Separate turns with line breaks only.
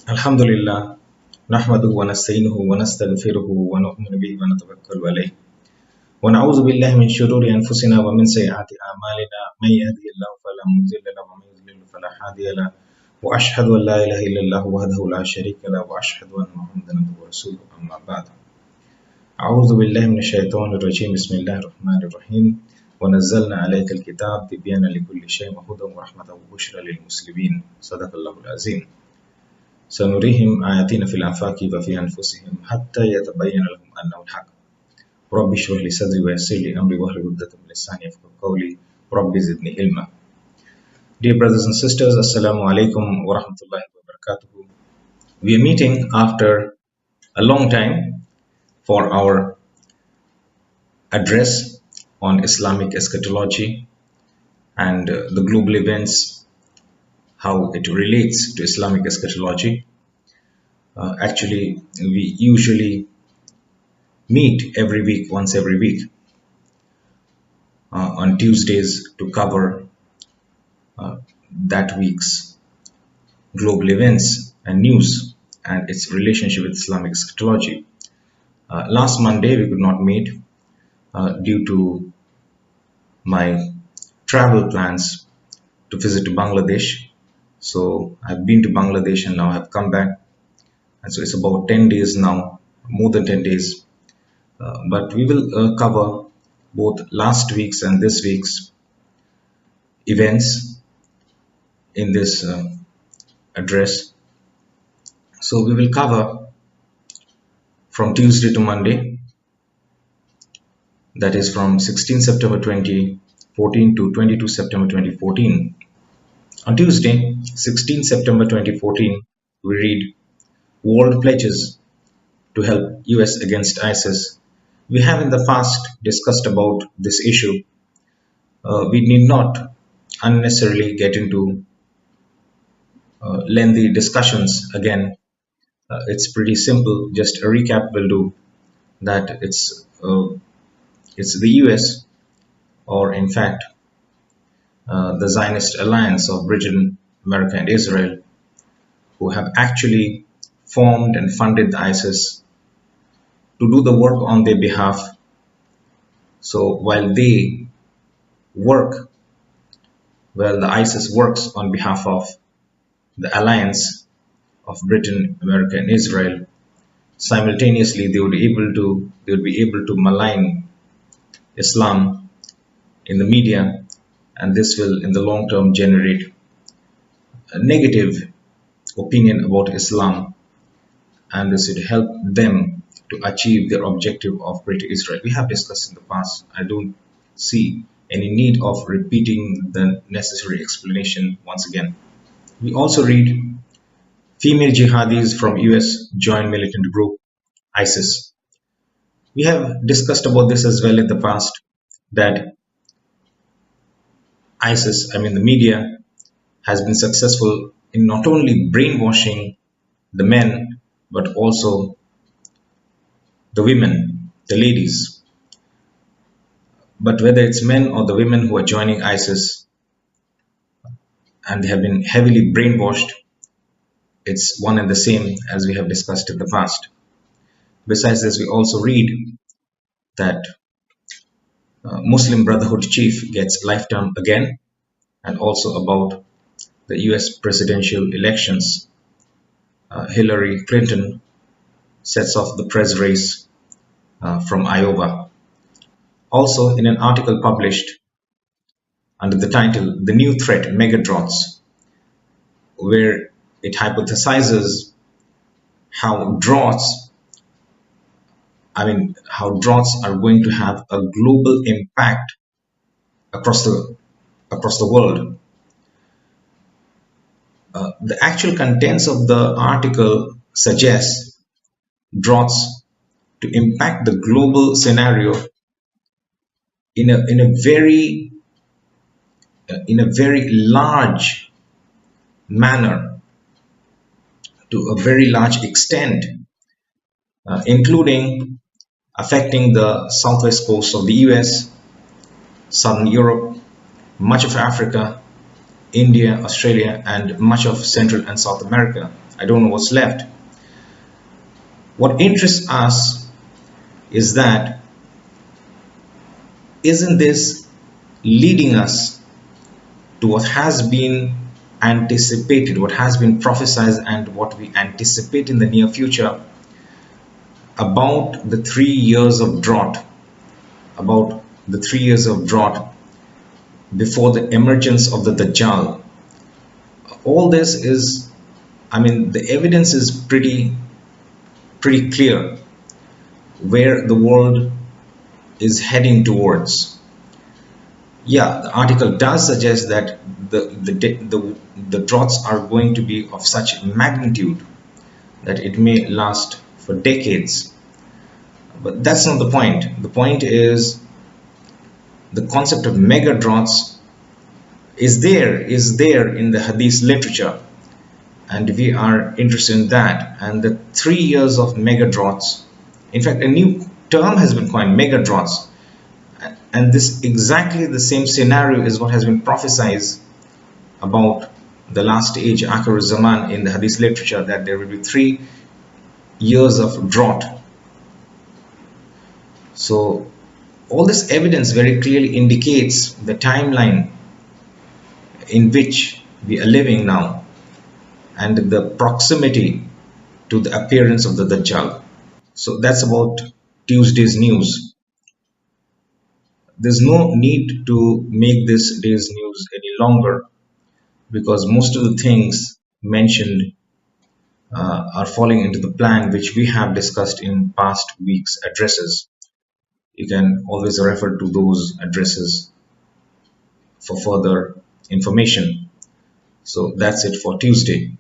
Alhamdulillah, nahmaduhu wa nasta'inuhu wa nastaghfiruhu wa nu'minu bihi wa natawakkalu alayh. Wa na'udzu billahi min shururi anfusina wa min sayyiati a'malina. Man yahdihillahu fala mudilla lahu wa man yudlil fala hadiya lahu. Wa ashhadu an la ilaha illallah wahdahu la sharika lahu wa ashhadu anna Muhammadan abduhu wa rasuluhu amma ba'd. A'udzu billahi minash shaitanir rajim. Bismillahir rahmanir rahim. Wa nazzalna alayka al-kitab tibyanan likulli shay'in wa hudan wa rahmatan wa bushra lil muslimin. Sadaqallahul azim. سنريهم آياتنا في الآفاق وفي أنفسهم حتى يتبين لهم أنه الحق. رب اشرح لي صدري ويسر لي أمري واحلل عقدة من لساني يفقهوا قولي رب زدني علما. Dear brothers and sisters, Assalamu alaikum wa rahmatullahi wa barakatuh. We are meeting after a long time for our address on Islamic eschatology and the global events, how it relates to Islamic eschatology. Actually, we usually meet every week, once every week, on Tuesdays to cover that week's global events and news and its relationship with Islamic eschatology. Last Monday, we could not meet due to my travel plans to visit Bangladesh. So I've been to Bangladesh and now I've come back, and so it's about 10 days now, more than 10 days. But we will cover both last week's and this week's events in this address. So we will cover from Tuesday to Monday, that is from 16 September 2014 to 22 September 2014. On Tuesday, 16 September 2014, we read, World pledges to help US against ISIS. We have in the past discussed about this issue. We need not unnecessarily get into lengthy discussions again. It's pretty simple. Just a recap will do. That it's the US, or in fact, the Zionist alliance of Britain, America, and Israel, who have actually formed and funded the ISIS to do the work on their behalf. So while the ISIS works on behalf of the alliance of Britain, America, and Israel, simultaneously they would be able to malign Islam in the media, and this will in the long term generate a negative opinion about Islam, and this would help them to achieve their objective of Greater Israel. We have discussed in the past. I don't see any need of repeating the necessary explanation once again. We also read female jihadis from US join militant group ISIS. We have discussed about this as well in the past, that ISIS, the media, has been successful in not only brainwashing the men, but also the women, the ladies. But whether it's men or the women who are joining ISIS and they have been heavily brainwashed, it's one and the same, as we have discussed in the past. Besides this, we also read that Muslim Brotherhood chief gets lifetime again, and also about the US presidential elections. Hillary Clinton sets off the press race from Iowa. Also, in an article published under the title The New Threat, Megadroughts, where it hypothesizes how droughts are going to have a global impact across the world. The actual contents of the article suggests droughts to impact the global scenario in a very large manner, to a very large extent, including affecting the southwest coast of the US, southern Europe, much of Africa, India, Australia, and much of Central and South America, I don't know what's left. What interests us is that, isn't this leading us to what has been anticipated, what has been prophesied, and what we anticipate in the near future about the 3 years of drought, about the 3 years of drought before the emergence of the Dajjal. All this is, I mean, the evidence is pretty clear where the world is heading towards. Yeah, the article does suggest that the droughts are going to be of such magnitude that it may last for decades. But that's not the point. The point is the concept of mega droughts is there in the hadith literature, and we are interested in that. And the 3 years of mega droughts, in fact, a new term has been coined, mega droughts. And this exactly the same scenario is what has been prophesied about the last age, Akhir Zaman, in the hadith literature, that there will be 3 years of drought. So all this evidence very clearly indicates the timeline in which we are living now and the proximity to the appearance of the Dajjal. So that's about Tuesday's news. There's no need to make this day's news any longer, because most of the things mentioned are falling into the plan which we have discussed in past weeks' addresses. You can always refer to those addresses for further information. So that's it for Tuesday.